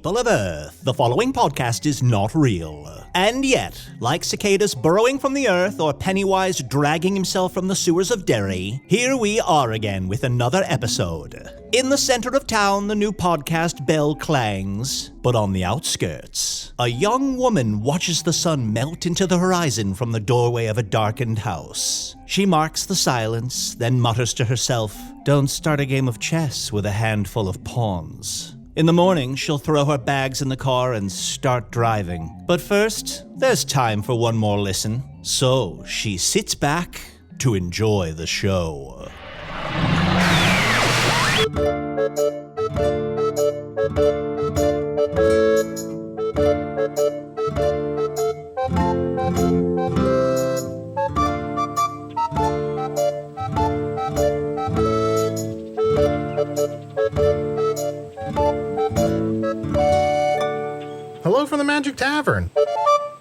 people of Earth, the following podcast is not real. And yet, like cicadas burrowing from the earth or Pennywise dragging himself from the sewers of Derry, here we are again with another episode. In the center of town, the new podcast bell clangs, but on the outskirts, a young woman watches the sun melt into the horizon from the doorway of a darkened house. She marks the silence, then mutters to herself, "Don't start a game of chess with a handful of pawns." In the morning, she'll throw her bags in the car and start driving. But first, there's time for one more listen. So she sits back to enjoy the show. Hello from the Magic Tavern,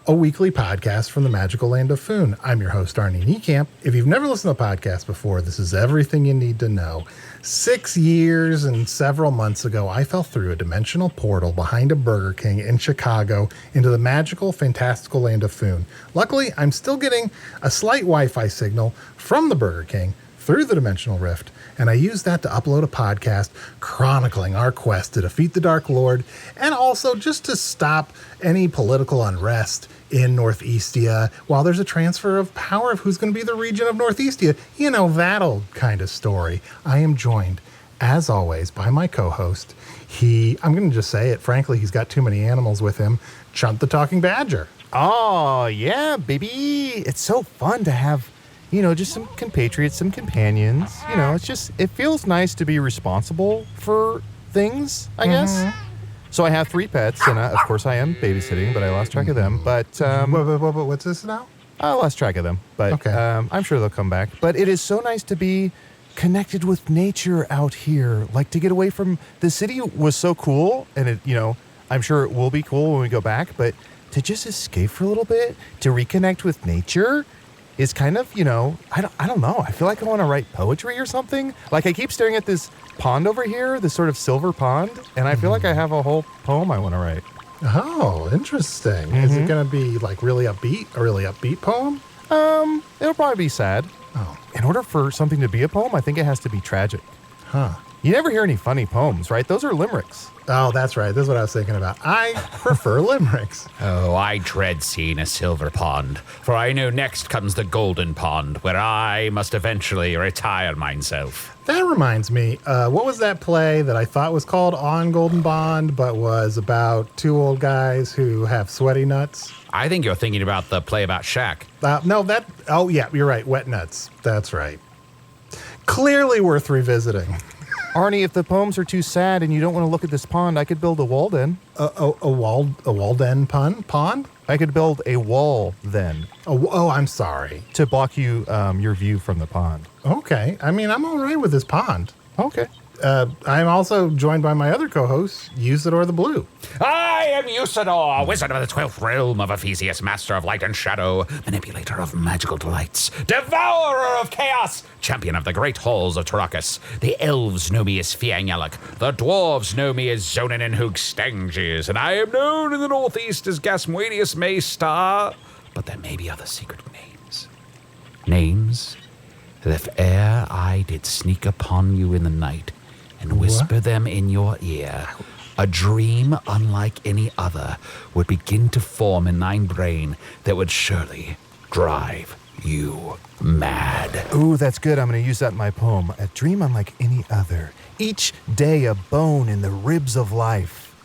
a weekly podcast from the magical land of Foon. I'm your host, Arnie Niekamp. If you've never listened to the podcast before, this is everything you need to know. 6 years and several months ago, I fell through a dimensional portal behind a Burger King in Chicago into the magical, fantastical land of Foon. Luckily, I'm still getting a slight Wi-Fi signal from the Burger King through the dimensional rift, and I used that to upload a podcast chronicling our quest to defeat the Dark Lord, and also just to stop any political unrest in Northeastia while there's a transfer of power of who's going to be the region of Northeastia. You know, that old kind of story. I am joined, as always, by my co-host. I'm going to just say it, frankly, he's got too many animals with him, Chunt the Talking Badger. Oh, yeah, baby. It's so fun to have, just some compatriots, some companions. It feels nice to be responsible for things, I guess. So I have 3 pets, and of course I am babysitting, but I lost track of them. But What's this now? I lost track of them, but okay. I'm sure they'll come back. But it is so nice to be connected with nature out here. Like, to get away from the city was so cool, and I'm sure it will be cool when we go back. But to just escape for a little bit, to reconnect with nature, is kind of, I don't know. I feel like I want to write poetry or something. Like, I keep staring at this pond over here, this sort of silver pond, and I feel like I have a whole poem I want to write. Oh, interesting. Is it going to be like a really upbeat poem? It'll probably be sad. Oh. In order for something to be a poem, I think it has to be tragic. Huh. You never hear any funny poems, right? Those are limericks. Oh, that's right. This is what I was thinking about. I prefer limericks. Oh, I dread seeing a silver pond, for I know next comes the golden pond, where I must eventually retire myself. That reminds me, what was that play that I thought was called On Golden Bond, but was about 2 old guys who have sweaty nuts? I think you're thinking about the play about Shaq. Oh yeah, you're right. Wet nuts. That's right. Clearly worth revisiting. Arnie, if the poems are too sad and you don't want to look at this pond, I could build a wall then. A wall den pond? I could build a wall then. Oh, I'm sorry. To block you, your view from the pond. Okay. I mean, I'm all right with this pond. Okay. I'm also joined by my other co-host, Usidore the Blue. I am Usidore, wizard of the 12th realm of Ephesius, master of light and shadow, manipulator of magical delights, devourer of chaos, champion of the great halls of Tarakas. The elves know me as Fiangyalak, the dwarves know me as Zonin and Hoogstanges, and I am known in the northeast as Gasmuedius Maystar. But there may be other secret names. Names that if e'er I did sneak upon you in the night and whisper them in your ear, a dream unlike any other would begin to form in thine brain that would surely drive you mad. Ooh, that's good. I'm going to use that in my poem. A dream unlike any other. Each day a bone in the ribs of life.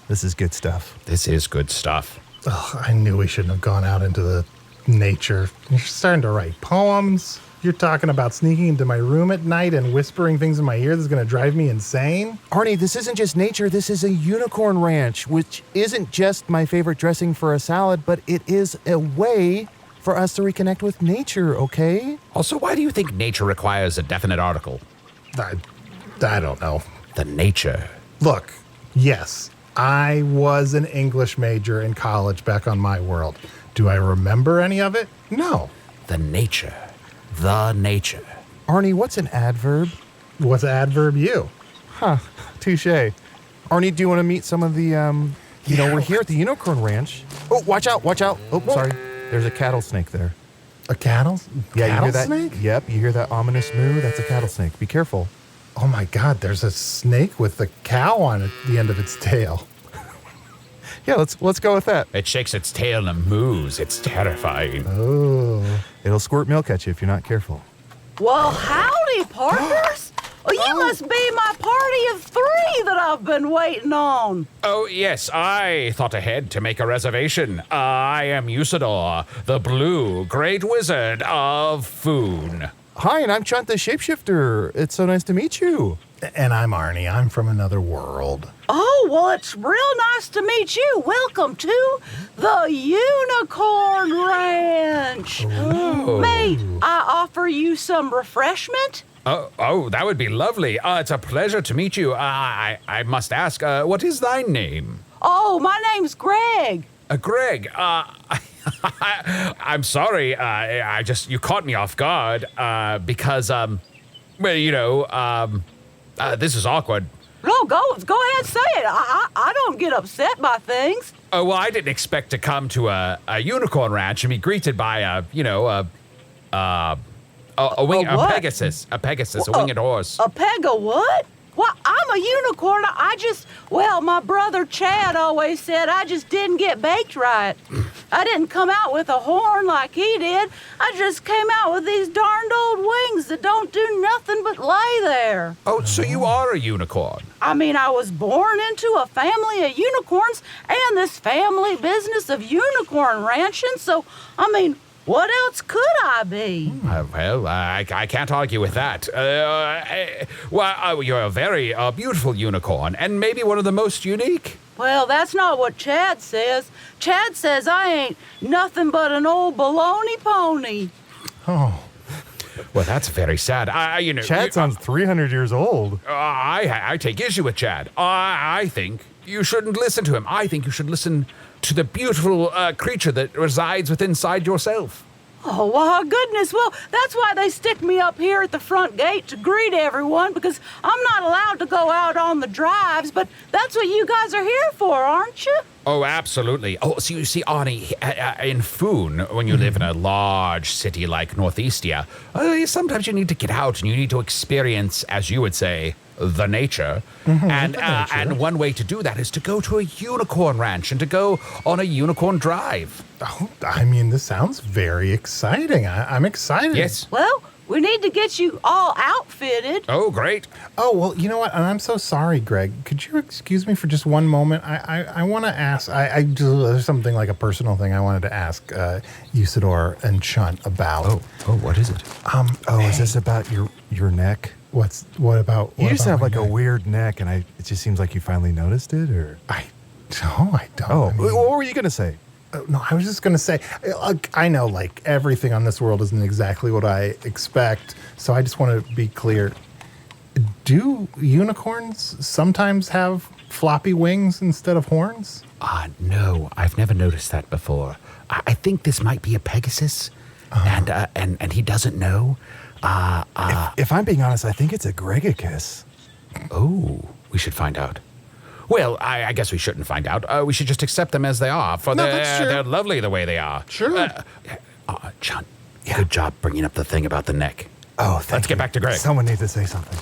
This is good stuff. This is good stuff. Oh, I knew we shouldn't have gone out into the nature. You're starting to write poems. You're talking about sneaking into my room at night and whispering things in my ear that's going to drive me insane? Arnie, this isn't just nature. This is a unicorn ranch, which isn't just my favorite dressing for a salad, but it is a way for us to reconnect with nature, okay? Also, why do you think nature requires a definite article? I don't know. The nature. Look, yes, I was an English major in college back on my world. Do I remember any of it? No. The nature. The nature. Arnie, what's an adverb? What's adverb you? Huh, touche. Arnie, do you want to meet some of the, we're here at the Unicorn Ranch. Oh, watch out. Oh, sorry. There's a cattle snake there. A cattle? Yeah, you hear that? Snake? Yep, you hear that ominous moo? That's a cattle snake. Be careful. Oh my God, there's a snake with a cow on the end of its tail. Yeah, let's go with that. It shakes its tail and moves. It's terrifying. Oh. It'll squirt milk at you if you're not careful. Well, howdy, partners. Well, you must be my party of 3 that I've been waiting on. Oh, yes, I thought ahead to make a reservation. I am Usidore, the blue great wizard of Foon. Hi, and I'm Chunt the shapeshifter. It's so nice to meet you. And I'm Arnie. I'm from another world. Oh, well, it's real nice to meet you. Welcome to the Unicorn Ranch. May I offer you some refreshment? Oh, that would be lovely. It's a pleasure to meet you. I must ask, what is thy name? Oh, my name's Greg. Greg, I'm sorry. You caught me off guard, because, this is awkward. No, go ahead, say it. I don't get upset by things. Oh, well, I didn't expect to come to a unicorn ranch and be greeted by a Pegasus, a winged horse. A pega what? Well, I'm a unicorn. My brother Chad always said I just didn't get baked right. I didn't come out with a horn like he did. I just came out with these darned old wings that don't do nothing but lay there. Oh, so you are a unicorn? I mean, I was born into a family of unicorns and this family business of unicorn ranching, so, what else could I be? Well, I can't argue with that. You're a very beautiful unicorn, and maybe one of the most unique. Well, that's not what Chad says. Chad says I ain't nothing but an old baloney pony. Oh. Well, that's very sad. Chad sounds 300 years old. I take issue with Chad. I think you shouldn't listen to him. I think you should listen to the beautiful creature that resides inside yourself. Oh, my goodness. Well, that's why they stick me up here at the front gate to greet everyone, because I'm not allowed to go out on the drives, but that's what you guys are here for, aren't you? Oh, absolutely. Oh, so you see, Arnie, in Foon, when you live in a large city like Northeastia, sometimes you need to get out and you need to experience, as you would say, the nature. And one way to do that is to go to a unicorn ranch and to go on a unicorn drive. Oh, this sounds very exciting. I'm excited. Yes. Well, we need to get you all outfitted. Oh, great. Oh, well, you know what? And I'm so sorry, Greg. Could you excuse me for just one moment? I want to ask, there's something like a personal thing I wanted to ask Usidore and Chunt about. Oh, what is it? Is this about your neck? What about? You just have like neck? a weird neck, and it just seems like you finally noticed it, or? I don't. Oh, what were you going to say? No, I was just going to say, I know like everything on this world isn't exactly what I expect, so I just want to be clear. Do unicorns sometimes have floppy wings instead of horns? No, I've never noticed that before. I think this might be a Pegasus, and he doesn't know. If I'm being honest, I think it's a Gregicus. Oh, we should find out. Well, I guess we shouldn't find out. We should just accept them as they are, for they're lovely the way they are. Sure. Chunt, good job bringing up the thing about the neck. Oh, Let's get back to Greg. Someone needs to say something.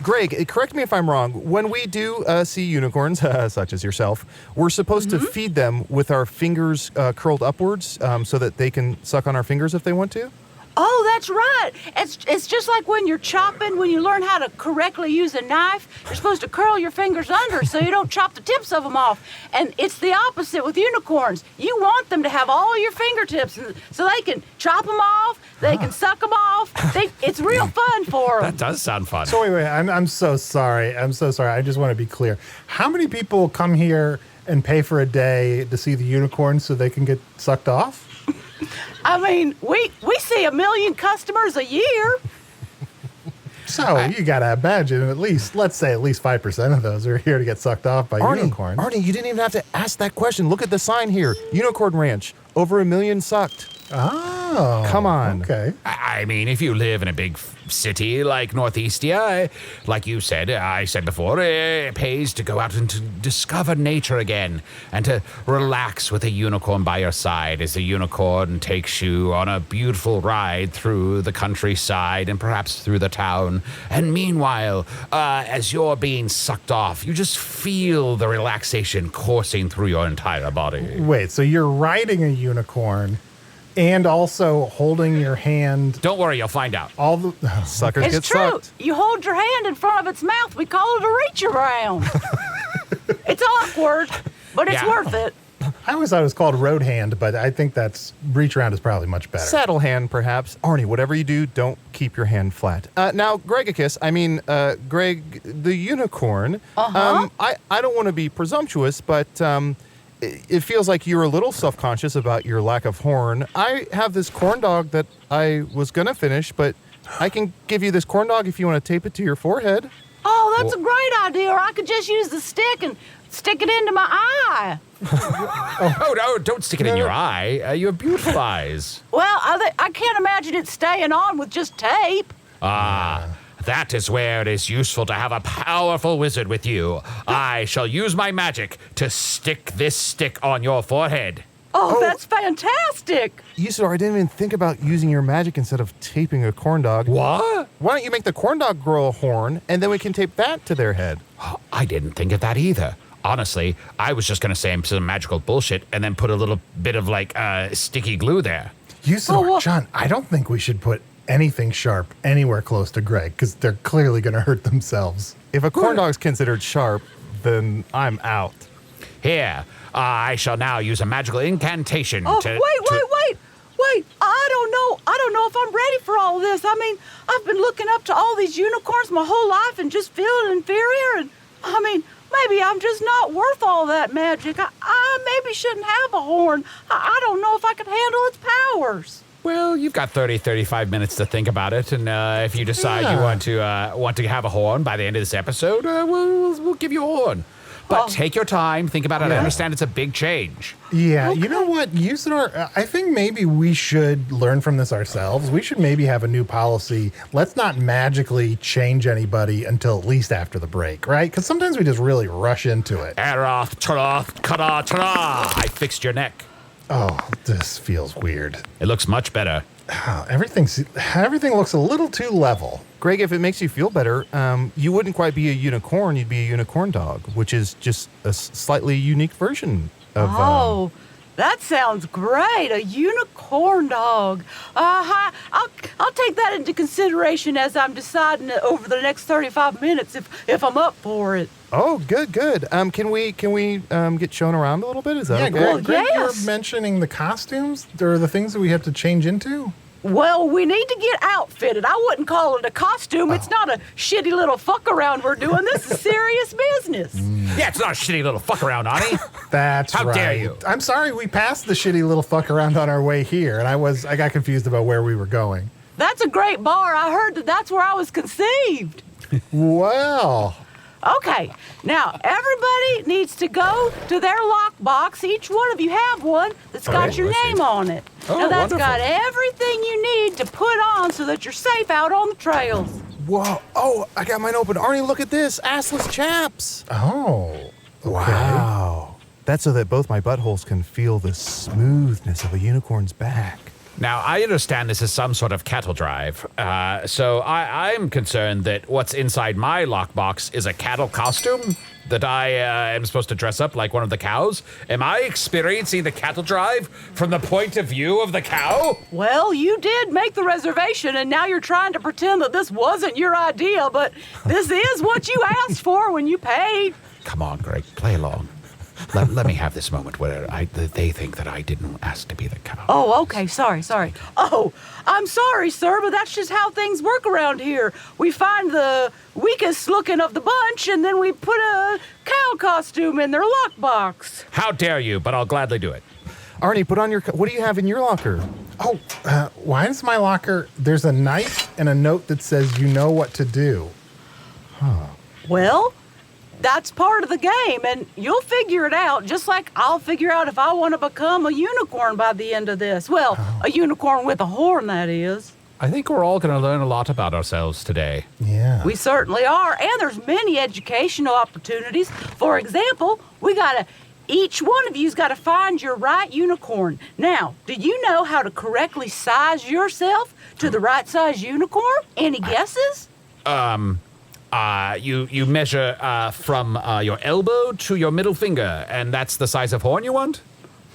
Greg, correct me if I'm wrong. When we do see unicorns, such as yourself, we're supposed to feed them with our fingers curled upwards so that they can suck on our fingers if they want to? Oh, that's right. It's just like when you're chopping, when you learn how to correctly use a knife, you're supposed to curl your fingers under so you don't chop the tips of them off. And it's the opposite with unicorns. You want them to have all your fingertips so they can chop them off, they can suck them off. It's real fun for them. That does sound fun. So wait, I'm so sorry. I just want to be clear. How many people come here and pay for a day to see the unicorns so they can get sucked off? We see 1 million customers a year. So you got to imagine let's say at least 5% of those are here to get sucked off by unicorns. Arnie, you didn't even have to ask that question. Look at the sign here. Unicorn Ranch. Over 1 million sucked. Ah. Oh. Come on. Okay. I mean, if you live in a big city like Northeastia, like you said, I said before, it pays to go out and to discover nature again and to relax with a unicorn by your side as the unicorn takes you on a beautiful ride through the countryside and perhaps through the town. And meanwhile, as you're being sucked off, you just feel the relaxation coursing through your entire body. Wait, so you're riding a unicorn and also holding your hand. Don't worry, you'll find out. All the Suckers It's get true. sucked. You hold your hand in front of its mouth. We call it a reach around. It's awkward, but it's Yeah. worth it. I always thought it was called road hand, but I think that's reach around is probably much better. Saddle hand, perhaps. Arnie, whatever you do, don't keep your hand flat. Now, Greg the unicorn. I don't want to be presumptuous, but it feels like you're a little self-conscious about your lack of horn. I have this corn dog that I was going to finish, but I can give you this corn dog if you want to tape it to your forehead. Oh, that's a great idea. Or I could just use the stick and stick it into my eye. Oh, no, don't stick it in your eye. You have beautiful eyes. Well, I can't imagine it staying on with just tape. That is where it is useful to have a powerful wizard with you. I shall use my magic to stick this stick on your forehead. Oh, that's fantastic. Usidore, I didn't even think about using your magic instead of taping a corn dog. What? Why don't you make the corn dog grow a horn, and then we can tape that to their head? I didn't think of that either. Honestly, I was just going to say some magical bullshit and then put a little bit of, sticky glue there. Usidore, John, I don't think we should put anything sharp anywhere close to Greg because they're clearly going to hurt themselves. If a corn dog's considered sharp, then I'm out. Here, I shall now use a magical incantation Oh, to... wait. I don't know if I'm ready for all of this. I mean, I've been looking up to all these unicorns my whole life and just feeling inferior. And, I mean, maybe I'm just not worth all that magic. I maybe shouldn't have a horn. I don't know if I could handle its powers. Well, you've got 35 minutes to think about it, and if you decide you want to have a horn by the end of this episode, we'll give you a horn. But take your time, think about it. I understand it's a big change. Yeah, You know what, Usidore, I think maybe we should learn from this ourselves. We should maybe have a new policy. Let's not magically change anybody until at least after the break, right? Because sometimes we just really rush into it. Eroth, Taroth, Kara, Tara. I fixed your neck. Oh, this feels weird. It looks much better. Everything looks a little too level. Greg, if it makes you feel better, you wouldn't quite be a unicorn. You'd be a unicorn dog, which is just a slightly unique version of... Oh, that sounds great. A unicorn dog. I'll take that into consideration as I'm deciding over the next 35 minutes if I'm up for it. Oh, good. Can we get shown around a little bit? Is that okay? Greg, yes. you're mentioning the costumes? There are the things that we have to change into? Well, we need to get outfitted. I wouldn't call it a costume. It's not a shitty little fuck around we're doing. This is serious business. Yeah, it's not a shitty little fuck around, Arnie. That's How right. dare you. I'm sorry we passed the shitty little fuck around on our way here, and I got confused about where we were going. That's a great bar. I heard that's where I was conceived. Well... Okay, now everybody needs to go to their lockbox. Each one of you have one that's got your name on it. Now that's got everything you need to put on so that you're safe out on the trails. Whoa. Oh, I got mine open. Arnie, look at this. Assless chaps. Oh. Okay. Wow. That's so that both my buttholes can feel the smoothness of a unicorn's back. Now, I understand this is some sort of cattle drive, so I'm concerned that what's inside my lockbox is a cattle costume, that I am supposed to dress up like one of the cows. Am I experiencing the cattle drive from the point of view of the cow? Well, you did make the reservation, and now you're trying to pretend that this wasn't your idea, but this is what you asked for when you paid. Come on, Greg, play along. Let me have this moment where they think that I didn't ask to be the cow. Oh, okay, sorry. Oh, I'm sorry, sir, but that's just how things work around here. We find the weakest looking of the bunch, and then we put a cow costume in their lockbox. How dare you, but I'll gladly do it. Arnie, put on your... What do you have in your locker? Oh, why is my locker... There's a knife and a note that says you know what to do. Well, That's part of the game, and you'll figure it out, just like I'll figure out if I want to become a unicorn by the end of this. Well, a unicorn with a horn, that is. I think we're all going to learn a lot about ourselves today. Yeah. We certainly are, and there's many educational opportunities. For example, each one of you's got to find your right unicorn. Now, do you know how to correctly size yourself to the right size unicorn? Any guesses? You measure from your elbow to your middle finger, and that's the size of horn you want?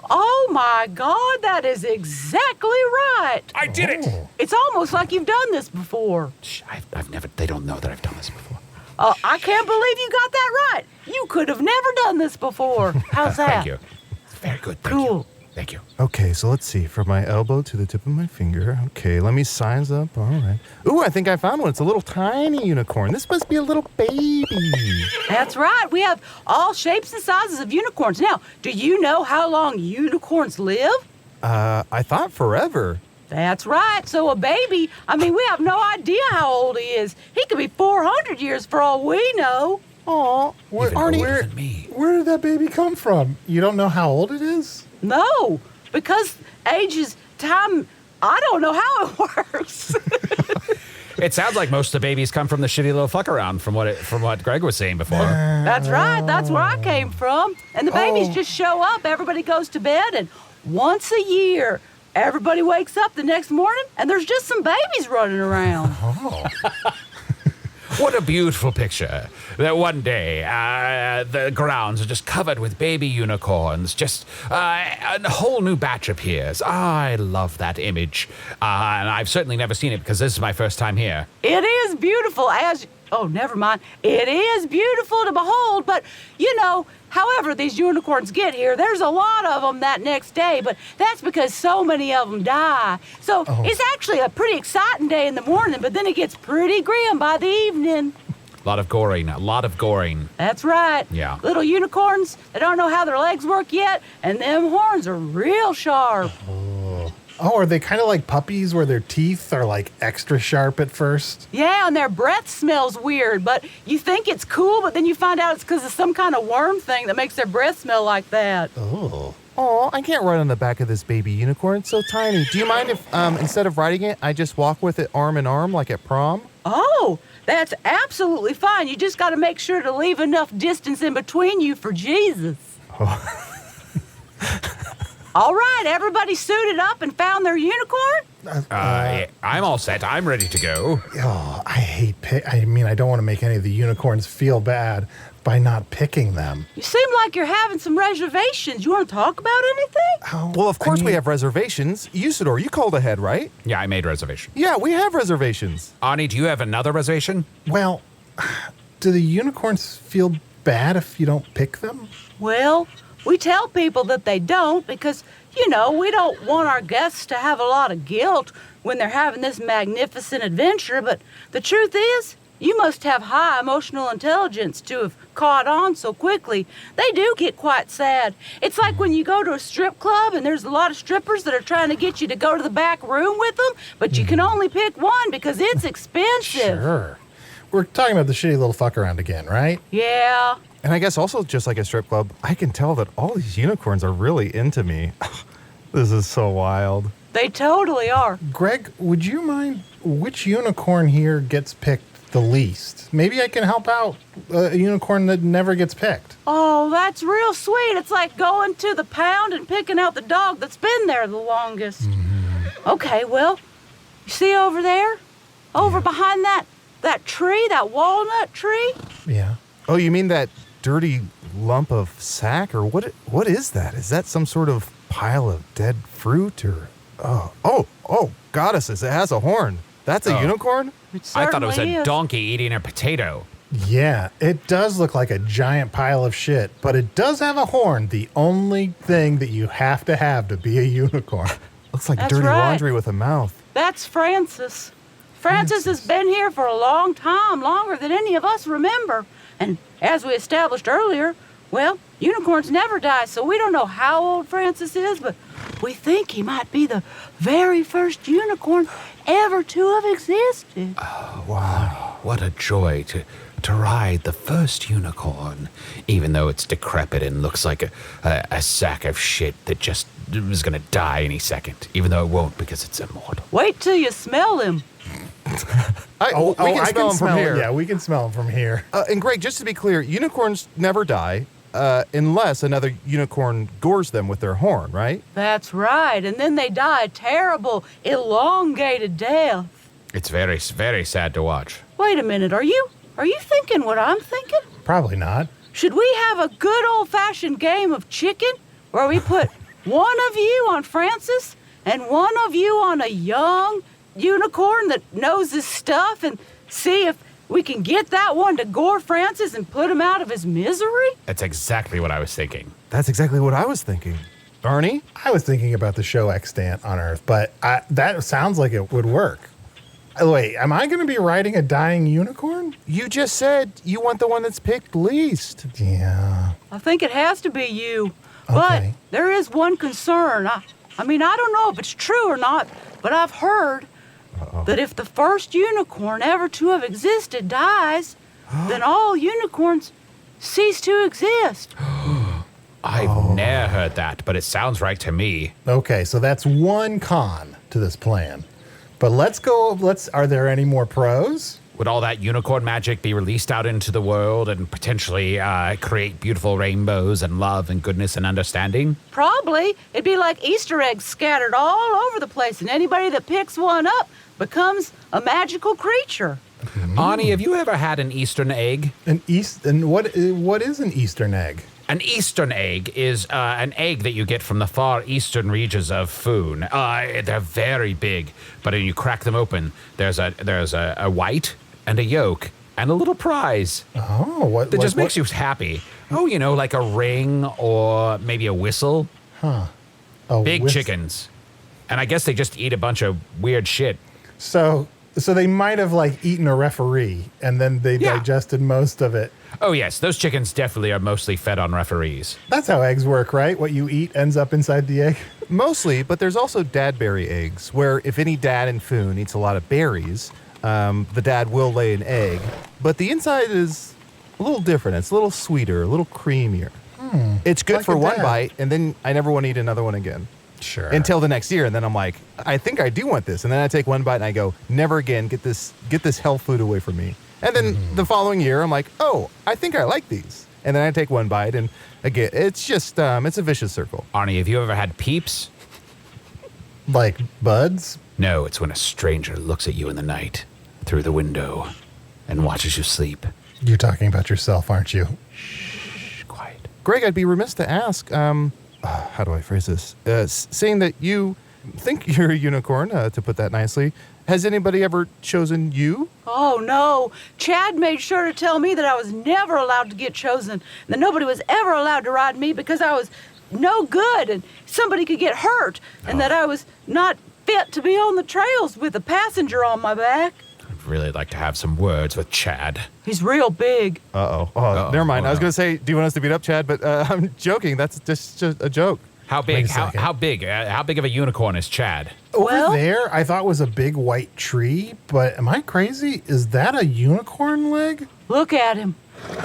Oh my God, that is exactly right. I did it! It's almost like you've done this before. Shh, I've never, they don't know that I've done this before. I can't believe you got that right. You could have never done this before. How's that? Thank you. Very good. Thank Cool. you. Thank you. Okay, so let's see. From my elbow to the tip of my finger. Okay, let me size up. All right. Ooh, I think I found one. It's a little tiny unicorn. This must be a little baby. That's right. We have all shapes and sizes of unicorns. Now, do you know how long unicorns live? I thought forever. That's right. So a baby, we have no idea how old he is. He could be 400 years for all we know. Aw, Even Arnie, older than me. where did that baby come from? You don't know how old it is? No, because age is time. I don't know how it works. It sounds like most of the babies come from the shitty little fuck around from what Greg was saying before. That's right. That's where I came from. And the babies just show up. Everybody goes to bed, and once a year, everybody wakes up the next morning, and there's just some babies running around. What a beautiful picture. That one day, the grounds are just covered with baby unicorns. Just a whole new batch appears. I love that image. And I've certainly never seen it because this is my first time here. It is beautiful oh, never mind. It is beautiful to behold, but, however these unicorns get here, there's a lot of them that next day, but that's because so many of them die. So It's actually a pretty exciting day in the morning, but then it gets pretty grim by the evening. A lot of goring. That's right. Yeah. Little unicorns, they don't know how their legs work yet, and them horns are real sharp. Oh, are they kind of like puppies where their teeth are like extra sharp at first? Yeah, and their breath smells weird, but you think it's cool, but then you find out it's because of some kind of worm thing that makes their breath smell like that. Oh. Oh, I can't ride on the back of this baby unicorn. It's so tiny. Do you mind if, instead of riding it, I just walk with it arm in arm like at prom? Oh, that's absolutely fine. You just got to make sure to leave enough distance in between you for Jesus. All right, everybody suited up and found their unicorn? I'm all set. I'm ready to go. Oh, I hate I don't want to make any of the unicorns feel bad by not picking them. You seem like you're having some reservations. You want to talk about anything? Oh, Well, of course we have reservations. Usidore, you called ahead, right? Yeah, I made a reservation. Yeah, we have reservations. Arnie, do you have another reservation? Well, do the unicorns feel bad if you don't pick them? Well, we tell people that they don't because, we don't want our guests to have a lot of guilt when they're having this magnificent adventure. But the truth is, you must have high emotional intelligence to have caught on so quickly. They do get quite sad. It's like when you go to a strip club and there's a lot of strippers that are trying to get you to go to the back room with them, but you can only pick one because it's expensive. Sure. We're talking about the shitty little fuck around again, right? Yeah. And I guess also, just like a strip club, I can tell that all these unicorns are really into me. This is so wild. They totally are. Greg, would you mind which unicorn here gets picked the least? Maybe I can help out a unicorn that never gets picked. Oh, that's real sweet. It's like going to the pound and picking out the dog that's been there the longest. Mm-hmm. Okay, well, you see over there? Over behind that tree, that walnut tree? Yeah. Oh, you mean that dirty lump of sack? Or what is that? Is that some sort of pile of dead fruit? Or oh, goddesses, it has a horn. That's a unicorn? I thought it was Certainly a is. donkey eating a potato. Yeah, it does look like a giant pile of shit, but it does have a horn, the only thing that you have to be a unicorn. Looks like That's dirty right. laundry with a mouth. That's Francis. Francis has been here for a long time, longer than any of us remember. And as we established earlier, well, unicorns never die, so we don't know how old Francis is, but we think he might be the very first unicorn ever to have existed. Wow. What a joy to ride the first unicorn, even though it's decrepit and looks like a sack of shit that just is going to die any second, even though it won't because it's immortal. Wait till you smell him. We can smell him from here. Yeah, we can smell him from here. And Greg, just to be clear, unicorns never die unless another unicorn gores them with their horn, right? That's right, and then they die a terrible, elongated death. It's very, very sad to watch. Wait a minute, are you thinking what I'm thinking? Probably not. Should we have a good old-fashioned game of chicken where we put one of you on Francis and one of you on a young unicorn that knows his stuff and see if we can get that one to gore Francis and put him out of his misery? That's exactly what I was thinking. That's exactly what I was thinking. Arnie? I was thinking about the show Extant on Earth, but that sounds like it would work. Wait, am I going to be riding a dying unicorn? You just said you want the one that's picked least. Yeah. I think it has to be you. Okay. But there is one concern. I mean, I don't know if it's true or not, but I've heard that if the first unicorn ever to have existed dies, then all unicorns cease to exist. I've never heard that, but it sounds right to me. Okay, so that's one con to this plan. But are there any more pros? Would all that unicorn magic be released out into the world and potentially create beautiful rainbows and love and goodness and understanding? Probably. It'd be like Easter eggs scattered all over the place, and anybody that picks one up becomes a magical creature. Arnie, have you ever had an Eastern egg? And what is an Eastern egg? An Eastern egg is an egg that you get from the far eastern regions of Foon. They're very big, but when you crack them open, there's a white and a yolk and a little prize. Oh, what? That just makes you happy. Oh, like a ring or maybe a whistle. Huh. Big chickens. And I guess they just eat a bunch of weird shit. So they might have eaten a referee and then they digested most of it. Oh, yes. Those chickens definitely are mostly fed on referees. That's how eggs work, right? What you eat ends up inside the egg. Mostly, but there's also dadberry eggs, where if any dad in Foon eats a lot of berries, the dad will lay an egg. But the inside is a little different. It's a little sweeter, a little creamier. It's good Like for a one dad. bite, and then I never want to eat another one again. Sure. Until the next year, and then I'm like, I think I do want this. And then I take one bite and I go, never again, get this health food away from me. And then the following year, I'm like, oh, I think I like these. And then I take one bite, and again, it's just, it's a vicious circle. Arnie, have you ever had peeps? Like buds? No, it's when a stranger looks at you in the night through the window and watches you sleep. You're talking about yourself, aren't you? Shh, quiet. Greg, I'd be remiss to ask, how do I phrase this? Seeing that you think you're a unicorn, to put that nicely, has anybody ever chosen you? Oh, no. Chad made sure to tell me that I was never allowed to get chosen, that nobody was ever allowed to ride me because I was no good and somebody could get hurt, and that I was not fit to be on the trails with a passenger on my back. I'd really like to have some words with Chad. He's real big. Uh-oh. Oh, never mind. I was going to say, do you want us to beat up Chad? But I'm joking. That's just a joke. How Wait big? a second. How big? How big of a unicorn is Chad? Over Well- there, I thought was a big white tree, but am I crazy? Is that a unicorn leg? Look at him,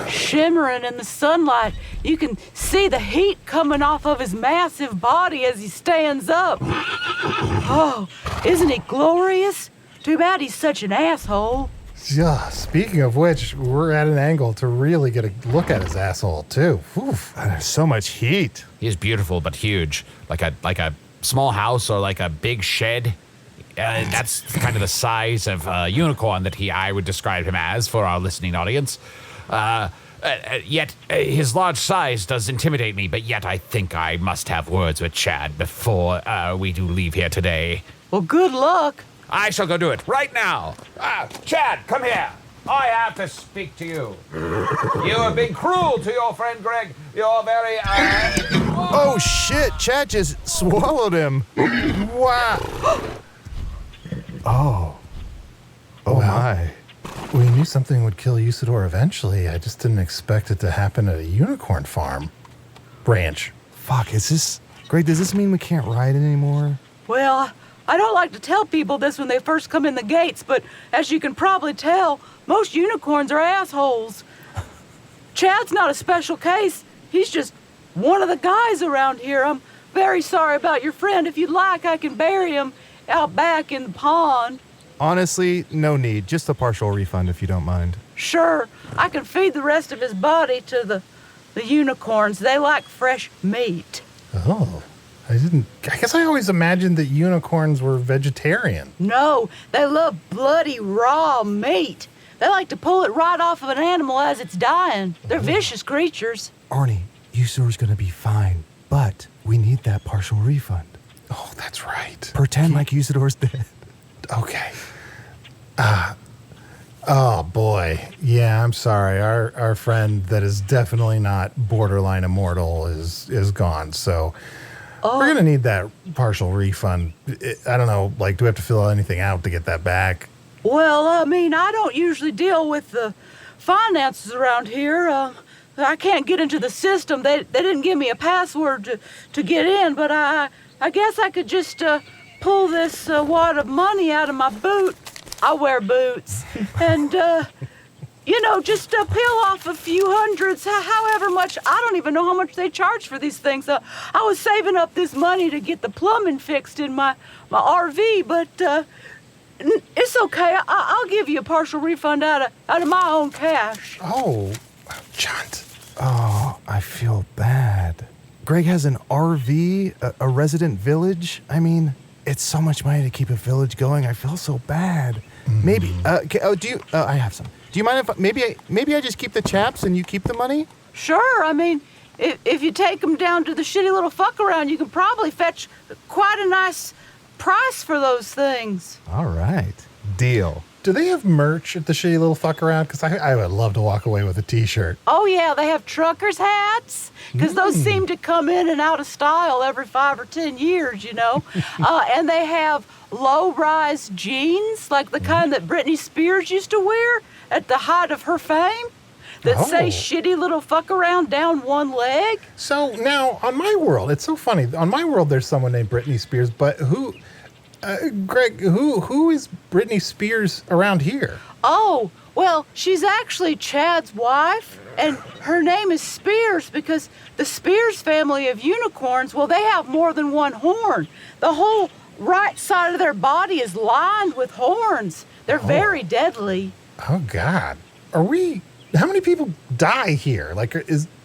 shimmering in the sunlight. You can see the heat coming off of his massive body as he stands up. Oh, isn't he glorious? Too bad he's such an asshole. Yeah, speaking of which, we're at an angle to really get a look at his asshole, too. Oof. There's so much heat. He is beautiful but huge, like a small house or like a big shed. That's kind of the size of a unicorn that I would describe him as for our listening audience. Yet his large size does intimidate me, but yet I think I must have words with Chad before we do leave here today. Well, good luck. I shall go do it right now. Chad, come here. I have to speak to you. You have been cruel to your friend Greg. You're very... Oh, shit. Chad just swallowed him. Wow. Oh, my. We knew something would kill Usidore eventually. I just didn't expect it to happen at a unicorn farm. Ranch. Fuck, is Greg, does this mean we can't ride it anymore? Well, I don't like to tell people this when they first come in the gates, but as you can probably tell, most unicorns are assholes. Chad's not a special case. He's just one of the guys around here. I'm very sorry about your friend. If you'd like, I can bury him out back in the pond. Honestly, no need. Just a partial refund if you don't mind. Sure, I can feed the rest of his body to the unicorns. They like fresh meat. Oh, I guess I always imagined that unicorns were vegetarian. No, they love bloody raw meat. They like to pull it right off of an animal as it's dying. They're vicious creatures. Arnie, Usidore's gonna be fine, but we need that partial refund. Oh, that's right. Pretend like Usidore's dead. Okay. Oh boy. Yeah, I'm sorry. Our friend that is definitely not borderline immortal is gone. So we're gonna need that partial refund. I don't know, like, do we have to fill anything out to get that back? Well, I mean, I don't usually deal with the finances around here. I can't get into the system. They didn't give me a password to get in, but I guess I could just pull this wad of money out of my boot. I wear boots. And, just peel off a few hundreds, however much. I don't even know how much they charge for these things. I was saving up this money to get the plumbing fixed in my RV, but it's okay. I'll give you a partial refund out of my own cash. Oh, Chunt. Oh, I feel bad. Greg has an RV, a resident village. I mean, it's so much money to keep a village going. I feel so bad. Maybe. I have some. Do you mind if maybe I just keep the chaps and you keep the money? Sure. I mean, if you take them down to the shitty little fuck around, you can probably fetch quite a nice price for those things. All right. Deal. Do they have merch at the shitty little fuck around? Because I would love to walk away with a t-shirt. Oh, yeah, they have truckers' hats, because those seem to come in and out of style every 5 or 10 years, and they have low-rise jeans, like the kind that Britney Spears used to wear at the height of her fame, that say shitty little fuck around down one leg. So now, on my world, it's so funny. On my world, there's someone named Britney Spears, but who... Greg, who is Britney Spears around here? Oh, well, she's actually Chad's wife, and her name is Spears because the Spears family of unicorns, well, they have more than one horn. The whole right side of their body is lined with horns. They're very deadly. Oh, God. How many people die here?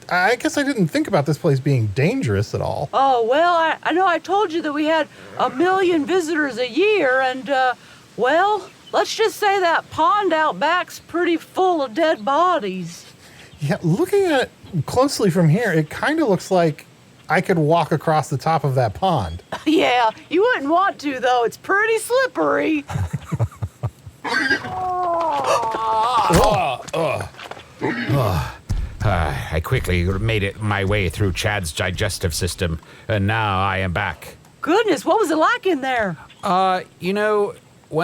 I guess I didn't think about this place being dangerous at all. Oh, well, I know I told you that we had 1 million visitors a year, and, let's just say that pond out back's pretty full of dead bodies. Yeah, looking at it closely from here, it kind of looks like I could walk across the top of that pond. Yeah, you wouldn't want to, though. It's pretty slippery. I quickly made my way through Chad's digestive system, and now I am back. Goodness, what was it like in there?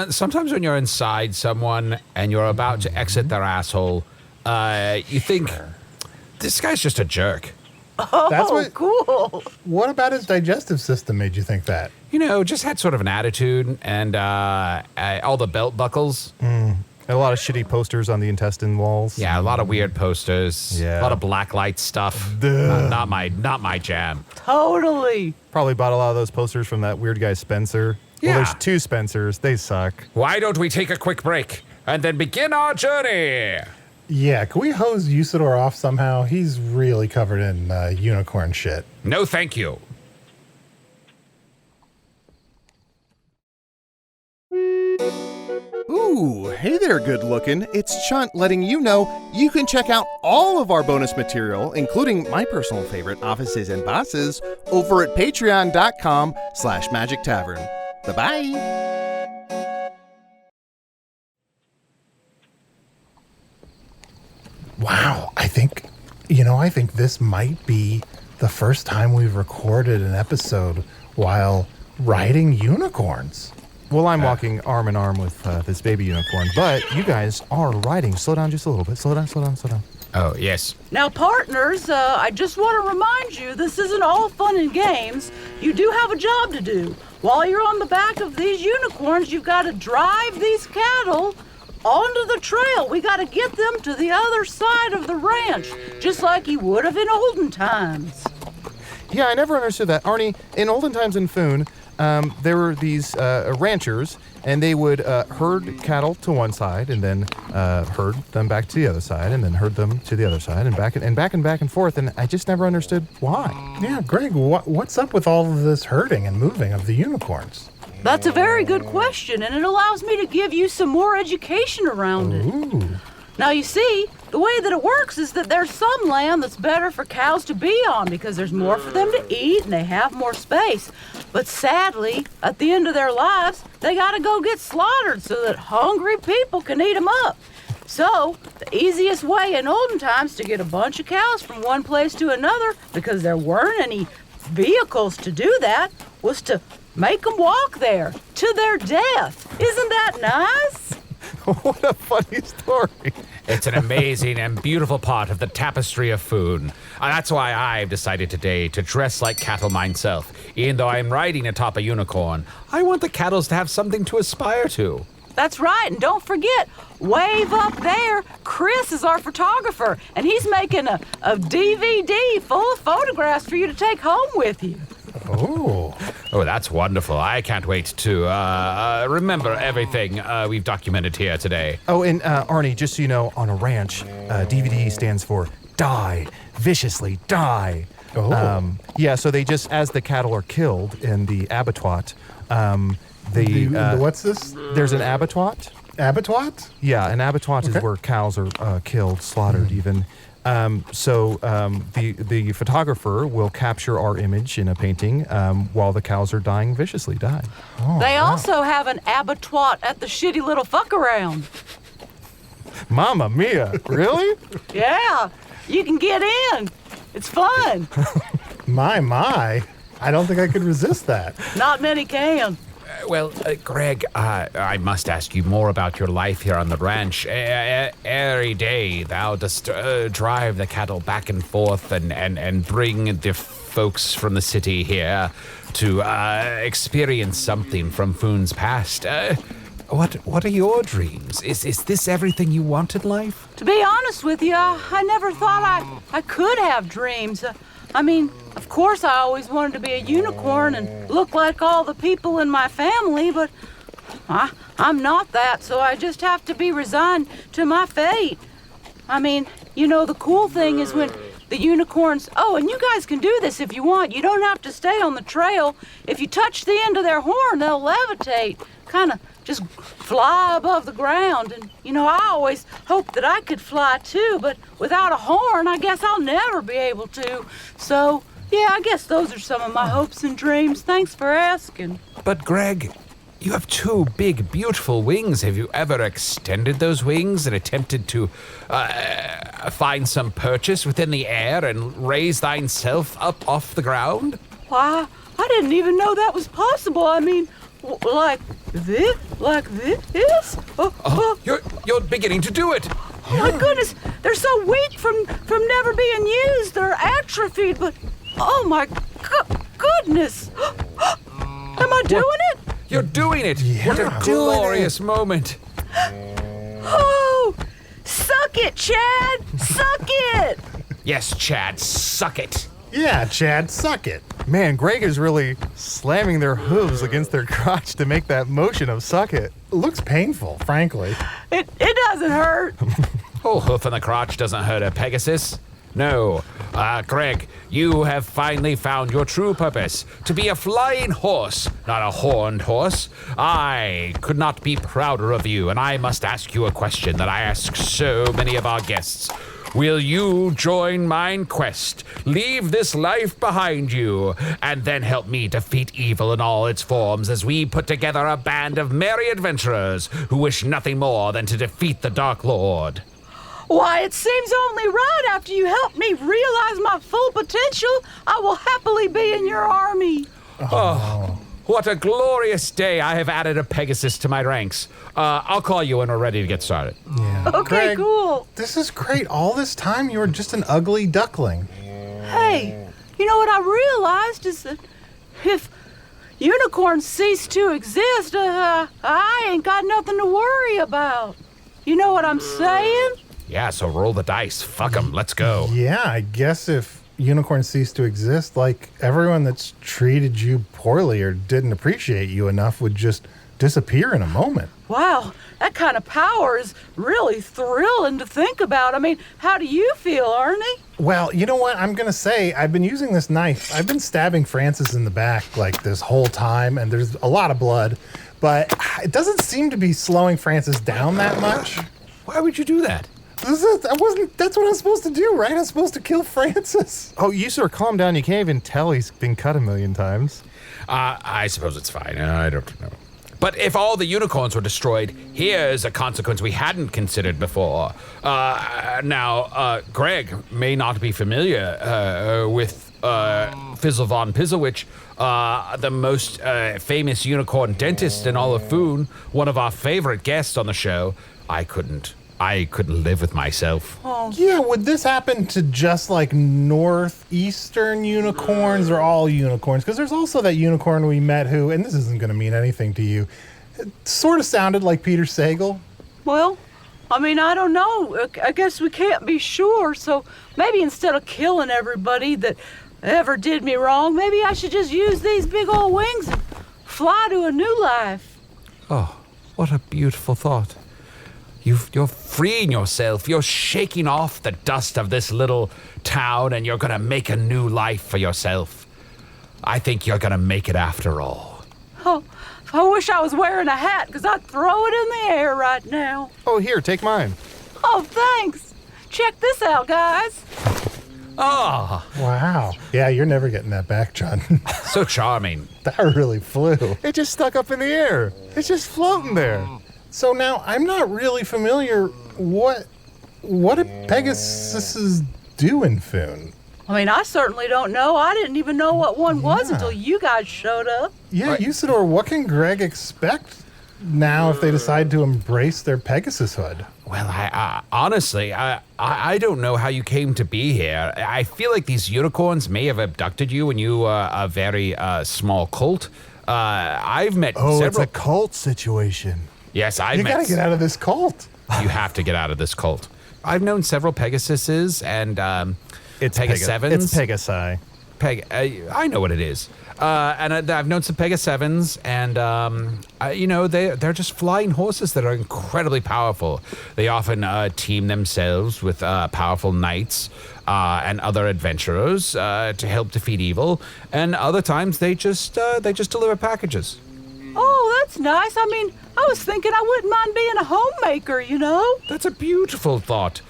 Sometimes when you're inside someone and you're about to exit their asshole, you think, this guy's just a jerk. Oh, cool. What about his digestive system made you think that? Just had sort of an attitude, and all the belt buckles. And a lot of shitty posters on the intestine walls. Yeah, a lot of weird posters. Yeah. A lot of black light stuff. Not my jam. Totally. Probably bought a lot of those posters from that weird guy Spencer. Yeah. Well, there's 2 Spencers. They suck. Why don't we take a quick break and then begin our journey? Yeah, can we hose Usidore off somehow? He's really covered in unicorn shit. No, thank you. Ooh, hey there, good looking. It's Chunt letting you know you can check out all of our bonus material, including my personal favorite, Offices and Bosses, over at patreon.com/Magic Tavern. Bye-bye. Wow, I think this might be the first time we've recorded an episode while riding unicorns. Well, I'm walking arm in arm with this baby unicorn, but you guys are riding. Slow down just a little bit. Slow down. Oh, yes. Now, partners, I just want to remind you, this isn't all fun and games. You do have a job to do. While you're on the back of these unicorns, you've got to drive these cattle onto the trail. We got to get them to the other side of the ranch, just like you would have in olden times. Yeah, I never understood that. Arnie, in olden times in Foon, there were these ranchers, and they would herd cattle to one side and then herd them back to the other side and then herd them to the other side and back and forth, and I just never understood why. Yeah, Greg, what's up with all of this herding and moving of the unicorns? That's a very good question, and it allows me to give you some more education around it. Ooh. Now, you see, the way that it works is that there's some land that's better for cows to be on because there's more for them to eat and they have more space. But sadly, at the end of their lives, they got to go get slaughtered so that hungry people can eat them up. So, the easiest way in olden times to get a bunch of cows from one place to another, because there weren't any vehicles to do that, was to make them walk there to their death. Isn't that nice? What a funny story. It's an amazing and beautiful part of the tapestry of Foon. That's why I've decided today to dress like cattle myself. Even though I'm riding atop a unicorn, I want the cattle to have something to aspire to. That's right, and don't forget, wave up there, Chris is our photographer, and he's making a DVD full of photographs for you to take home with you. Oh, that's wonderful. I can't wait to remember everything we've documented here today. Oh, and Arnie, just so you know, on a ranch, DVD stands for Die, Viciously Die. Oh. Yeah, so they just, as the cattle are killed in the abattoir, what's this? There's an abattoir. Abattoir? Yeah, an abattoir is where cows are killed, slaughtered even. So the photographer will capture our image in a painting while the cows are dying viciously. They also have an abattoir at the shitty little fuck around. Mamma mia, really? Yeah, you can get in. It's fun. My. I don't think I could resist that. Not many can. Well, Greg, I must ask you more about your life here on the ranch. Every day thou dost drive the cattle back and forth and bring the folks from the city here to experience something from Foon's past. What are your dreams? Is this everything you want in life? To be honest with you, I never thought I could have dreams. I mean, of course I always wanted to be a unicorn and look like all the people in my family, but I'm not that, so I just have to be resigned to my fate. I mean, you know, the cool thing is when the unicorns... Oh, and you guys can do this if you want. You don't have to stay on the trail. If you touch the end of their horn, they'll levitate, kind of just fly above the ground. And, you know, I always hoped that I could fly too, but without a horn, I guess I'll never be able to. So, yeah, I guess those are some of my hopes and dreams. Thanks for asking. But, Greg, you have two big, beautiful wings. Have you ever extended those wings and attempted to find some purchase within the air and raise thyself up off the ground? Why, I didn't even know that was possible. I mean... Like this? You're beginning to do it. Oh my goodness, they're so weak from never being used. They're atrophied, but oh my goodness. Am I doing it? You're doing it. Yeah. What a glorious moment. Oh, suck it, Chad. Suck it. Yes, Chad, suck it. Yeah, Chad, suck it. Man, Greg is really slamming their hooves against their crotch to make that motion of suck it. It looks painful, frankly. It doesn't hurt. Oh, hoof in the crotch doesn't hurt a Pegasus. No. Greg, you have finally found your true purpose, to be a flying horse, not a horned horse. I could not be prouder of you, and I must ask you a question that I ask so many of our guests. Will you join mine quest, leave this life behind you, and then help me defeat evil in all its forms as we put together a band of merry adventurers who wish nothing more than to defeat the Dark Lord? Why, it seems only right after you help me realize my full potential, I will happily be in your army. Oh, what a glorious day. I have added a Pegasus to my ranks. I'll call you when we're ready to get started. Yeah. Okay, Greg, cool. This is great. All this time you were just an ugly duckling. Hey, you know what I realized is that if unicorns cease to exist, I ain't got nothing to worry about. You know what I'm saying? Yeah, so roll the dice. Fuck 'em. Let's go. Yeah, I guess if unicorns cease to exist, like everyone that's treated you poorly or didn't appreciate you enough would just disappear in a moment. Wow, that kind of power is really thrilling to think about. I mean, how do you feel, Arnie? Well, you know what? I'm going to say I've been using this knife. I've been stabbing Francis in the back like this whole time, and there's a lot of blood, but it doesn't seem to be slowing Francis down that much. Why would you do that? That's what I'm supposed to do, right? I'm supposed to kill Francis. Oh, Usidore, calm down. You can't even tell he's been cut a million times. I suppose it's fine. I don't know. But if all the unicorns were destroyed, here's a consequence we hadn't considered before. Now, Greg may not be familiar with Fizzle von Pizzlewich, the most famous unicorn dentist in all of Foon, one of our favorite guests on the show. I couldn't live with myself. Yeah, would this happen to just like northeastern unicorns or all unicorns? Because there's also that unicorn we met who, and this isn't going to mean anything to you, it sort of sounded like Peter Sagal. Well, I mean, I don't know. I guess we can't be sure, so maybe instead of killing everybody that ever did me wrong, maybe I should just use these big old wings and fly to a new life. Oh, what a beautiful thought. You're freeing yourself. You're shaking off the dust of this little town, and you're going to make a new life for yourself. I think you're going to make it after all. Oh, I wish I was wearing a hat, because I'd throw it in the air right now. Oh, here, take mine. Oh, thanks. Check this out, guys. Ah, Wow. Yeah, you're never getting that back, John. so charming. That really flew. It just stuck up in the air. It's just floating there. So now I'm not really familiar. What do Pegasuses do in Foon? I mean, I certainly don't know. I didn't even know what one was until you guys showed up. Yeah, Usidore, what can Greg expect now if they decide to embrace their Pegasus hood? Well, I honestly, I don't know how you came to be here. I feel like these unicorns may have abducted you when you were a very small cult. I've met Oh, several... it's a cult situation. Yes, I've You met... gotta get out of this cult. You have to get out of this cult. I've known several Pegasuses and It's Pegasevens. It's Pegasi. I know what it is. And I've known some Pegasevens, and they're just flying horses that are incredibly powerful. They often team themselves with powerful knights and other adventurers to help defeat evil, and other times they just deliver packages. Oh, that's nice. I mean, I was thinking I wouldn't mind being a homemaker, you know? That's a beautiful thought.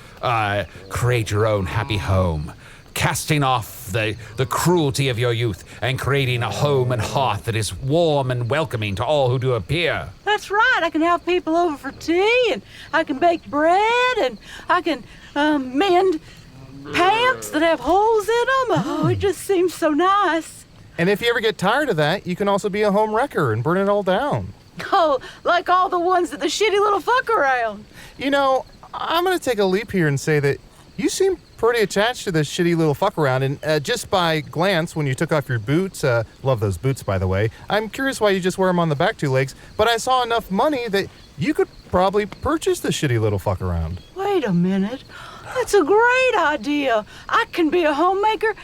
Create your own happy home, casting off the cruelty of your youth and creating a home and hearth that is warm and welcoming to all who do appear. That's right. I can have people over for tea, and I can bake bread, and I can mend pants that have holes in them. Oh, it just seems so nice. And if you ever get tired of that, you can also be a home wrecker and burn it all down. Oh, like all the ones that the shitty little fuck around. You know, I'm going to take a leap here and say that you seem pretty attached to this shitty little fuck around. And just by glance, when you took off your boots, love those boots, by the way, I'm curious why you just wear them on the back two legs. But I saw enough money that you could probably purchase the shitty little fuck around. Wait a minute. That's a great idea. I can be a homemaker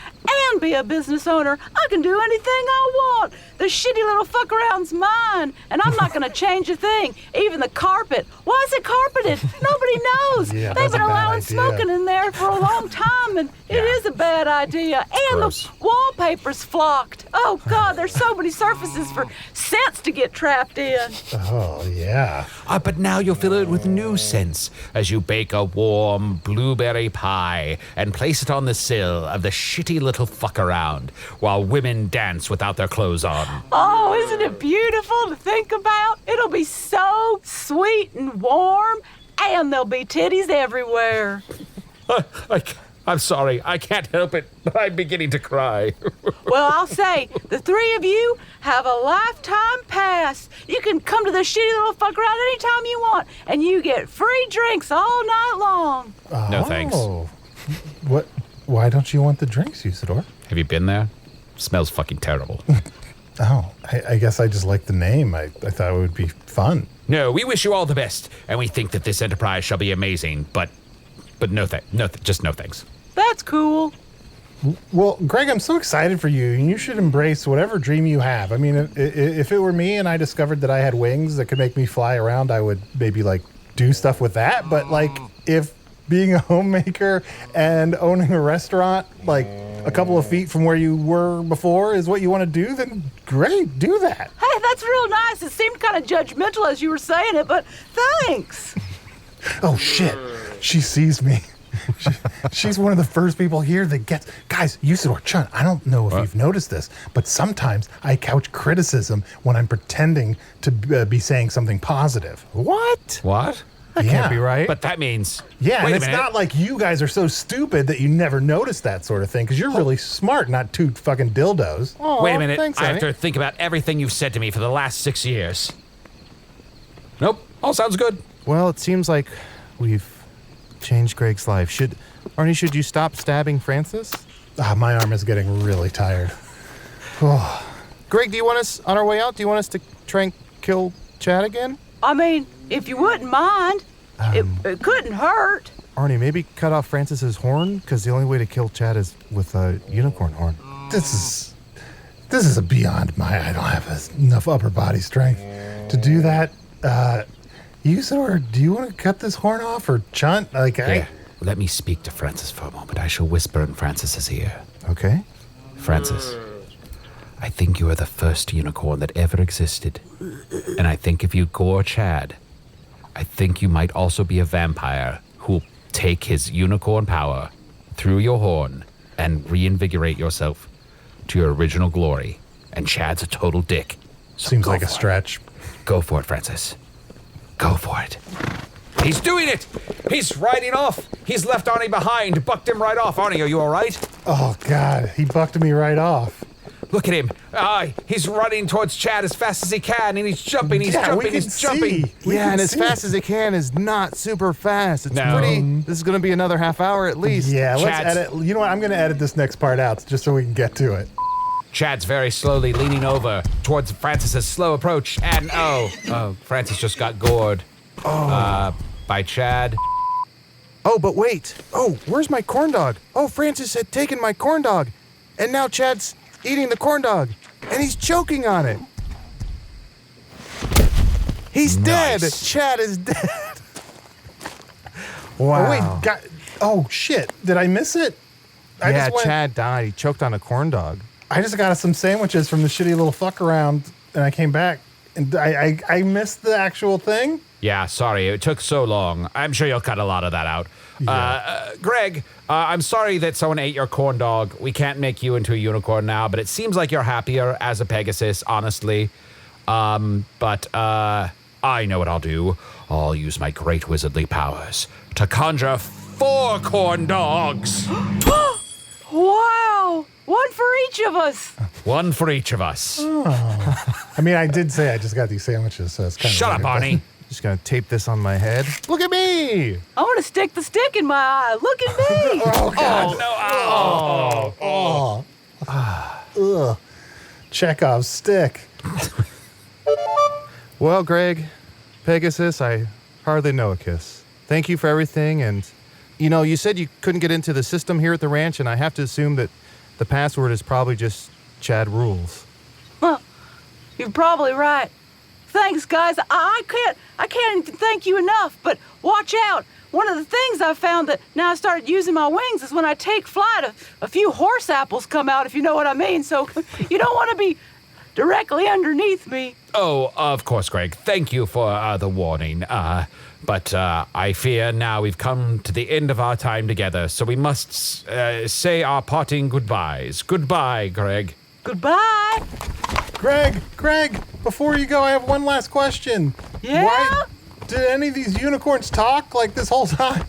and be a business owner. I can do anything I want. The shitty little fuck around's mine, and I'm not going to change a thing. Even the carpet. Why is it carpeted? Nobody knows. Yeah, They've that's a been bad allowing idea. smoking in there for a long time, and it is a bad idea. And Gross. the wallpaper's flocked. Oh, God, there's so many surfaces for scents to get trapped in. Oh, yeah. But now you'll fill it with new scents as you bake a warm blueberry pie and place it on the sill of the shitty little fuck around while women dance without their clothes on. Oh, isn't it beautiful to think about? It'll be so sweet and warm, and there'll be titties everywhere. I'm sorry. I can't help it, but I'm beginning to cry. Well, I'll say, the three of you have a lifetime pass. You can come to the shitty little fuck around anytime you want, and you get free drinks all night long. No thanks. What? Why don't you want the drinks, Usidore? Have you been there? Smells fucking terrible. Oh, I guess I just like the name. I thought it would be fun. No, we wish you all the best, and we think that this enterprise shall be amazing, but just no thanks. That's cool. Well, Greg, I'm so excited for you, and you should embrace whatever dream you have. I mean, if it were me and I discovered that I had wings that could make me fly around, I would maybe, do stuff with that. But, if being a homemaker and owning a restaurant, a couple of feet from where you were before is what you want to do, then great, do that. Hey, that's real nice. It seemed kind of judgmental as you were saying it, but thanks. Oh, shit. She sees me. She's one of the first people here that gets... Guys, Usidore, Chunt, I don't know if you've noticed this, but sometimes I couch criticism when I'm pretending to be saying something positive. What? What? That can't be right. But that means... Yeah, Wait and a it's minute. not like you guys are so stupid that you never notice that sort of thing, because you're really smart, not two fucking dildos. Oh, Wait a minute. Thanks, I have Annie. to think about everything you've said to me for the last 6 years. Nope. All sounds good. Well, it seems like we've changed Greg's life. Arnie, should you stop stabbing Francis? My arm is getting really tired. Greg, do you want us, on our way out, do you want us to try and kill Chad again? I mean, if you wouldn't mind, it couldn't hurt. Arnie, maybe cut off Francis's horn, because the only way to kill Chad is with a unicorn horn. This is a beyond my... I don't have enough upper body strength to do that. Usidore, do you want to cut this horn off, or Chunt? Here, let me speak to Francis for a moment. I shall whisper in Francis's ear. Okay. Francis, I think you are the first unicorn that ever existed. And I think if you gore Chad, I think you might also be a vampire who'll take his unicorn power through your horn and reinvigorate yourself to your original glory. And Chad's a total dick. So Seems go like a for it. stretch. Go for it, Francis. Go for it. He's doing it! He's riding off! He's left Arnie behind, bucked him right off. Arnie, are you all right? Oh, God, he bucked me right off. Look at him. He's running towards Chad as fast as he can, and he's jumping, We can he's jumping. see. We Yeah, can and as see. fast as it can is not super fast. It's No. this is going to be another half hour at least. Yeah, let's Chad's- edit. You know what? I'm going to edit this next part out just so we can get to it. Chad's very slowly leaning over towards Francis's slow approach, and Francis just got gored. By Chad. Oh, but wait. Oh, where's my corn dog? Oh, Francis had taken my corn dog. And now Chad's eating the corn dog. And he's choking on it. He's Nice. dead. Chad is dead. Oh, Wow. wait. Oh, shit. Did I miss it? Yeah, Chad died. He choked on a corn dog. I just got some sandwiches from the shitty little fuck around, and I came back, and I missed the actual thing. Yeah, sorry, it took so long. I'm sure you'll cut a lot of that out. Greg, I'm sorry that someone ate your corn dog. We can't make you into a unicorn now, but it seems like you're happier as a Pegasus, honestly. But I know what I'll do. I'll use my great wizardly powers to conjure 4 corn dogs. Wow! One for each of us. One for each of us. I mean, I did say I just got these sandwiches, so it's kind of Shut up, Arnie. Just gonna tape this on my head. Look at me! I want to stick the stick in my eye. Look at me. Oh, God. Oh, no. Ugh. Chekhov's stick. Well, Greg, Pegasus, I hardly know a kiss. Thank you for everything, and you said you couldn't get into the system here at the ranch, and I have to assume that the password is probably just Chad Rules. Well, you're probably right. Thanks, guys. I can't even thank you enough, but watch out. One of the things I found that now I started using my wings is when I take flight, a few horse apples come out, if you know what I mean. So you don't want to be directly underneath me. Oh, of course, Greg. Thank you for the warning. But I fear now we've come to the end of our time together, so we must say our parting goodbyes. Goodbye, Greg. Goodbye. Greg, before you go, I have one last question. Yeah? Why did any of these unicorns talk like this whole time?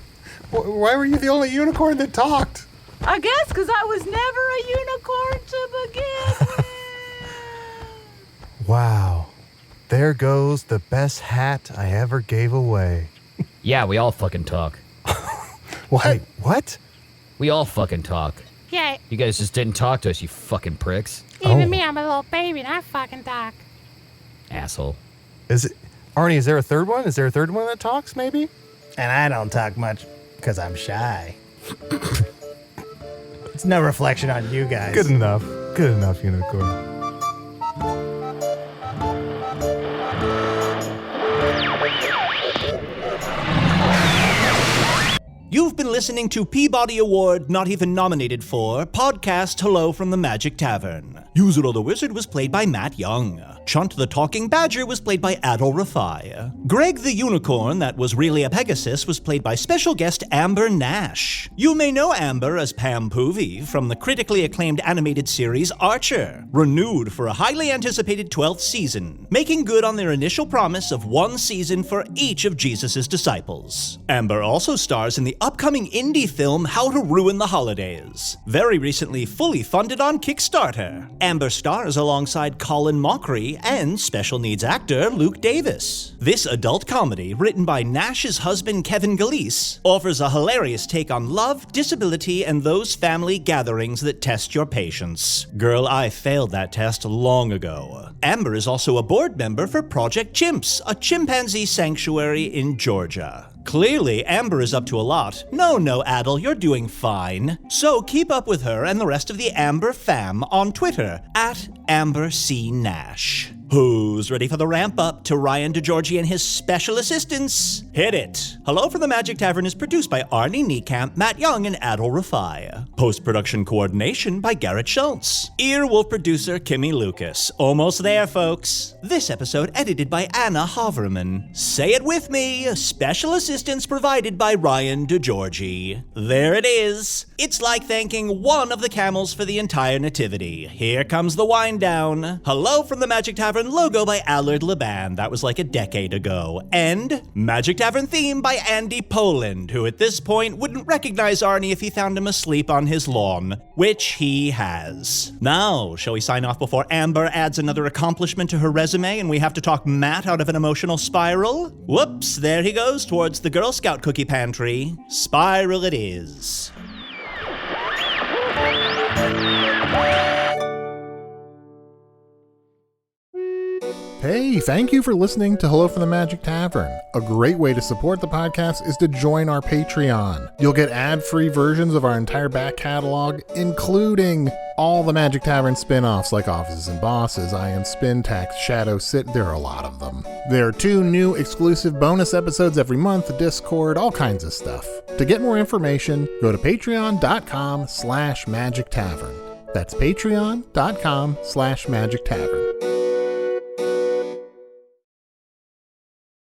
Why were you the only unicorn that talked? I guess because I was never a unicorn to begin with. Wow. There goes the best hat I ever gave away. Yeah, we all fucking talk. What? Wait, what? We all fucking talk. Yeah, You guys just didn't talk to us, you fucking pricks. even me, I'm a little baby and I fucking talk. Asshole. Is it Arnie, is there a third one? Is there a third one that talks, maybe? And I don't talk much because I'm shy. It's no reflection on you guys. Good enough. Good enough, unicorn. You've been listening to Peabody Award not even nominated for podcast Hello from the Magic Tavern. Usidore the Wizard was played by Matt Young. Chunt the Talking Badger was played by Adal Rifai. Greg the Unicorn that was really a Pegasus was played by special guest Amber Nash. You may know Amber as Pam Poovey from the critically acclaimed animated series Archer, renewed for a highly anticipated 12th season, making good on their initial promise of one season for each of Jesus' disciples. Amber also stars in the upcoming indie film How to Ruin the Holidays, very recently fully funded on Kickstarter. Amber stars alongside Colin Mockery and special needs actor Luke Davis. This adult comedy, written by Nash's husband Kevin Galeese, offers a hilarious take on love, disability, and those family gatherings that test your patience. Girl, I failed that test long ago. Amber is also a board member for Project Chimps, a chimpanzee sanctuary in Georgia. Clearly, Amber is up to a lot. No, Adal, you're doing fine. So keep up with her and the rest of the Amber fam on Twitter at Amber C. Nash. Who's ready for the ramp up to Ryan DiGiorgi and his special assistants? Hit it! Hello from the Magic Tavern is produced by Arnie, Niekamp, Matt Young, and Adal Rifai. Post-production coordination by Garrett Schultz. Earwolf producer Kimmie Lucas. Almost there, folks. This episode edited by Anna Havermann. Say it with me, special assistance provided by Ryan DiGiorgi. There it is. It's like thanking one of the camels for the entire nativity. Here comes the wind down. Hello from the Magic Tavern logo by Allard Laban, that was like a decade ago, and Magic Tavern theme by Andy Poland, who at this point wouldn't recognize Arnie if he found him asleep on his lawn, which he has. Now, shall we sign off before Amber adds another accomplishment to her resume and we have to talk Matt out of an emotional spiral? Whoops, there he goes towards the Girl Scout cookie pantry. Spiral it is. Hey, thank you for listening to Hello from the Magic Tavern. A great way to support the podcast is to join our Patreon. You'll get ad-free versions of our entire back catalog, including all the Magic Tavern spin-offs like Offices and Bosses, I Am Spin Tax, Shadow Sit, there are a lot of them. There are 2 new exclusive bonus episodes every month, Discord, all kinds of stuff. To get more information, go to patreon.com/Magic Tavern. That's patreon.com/Magic Tavern.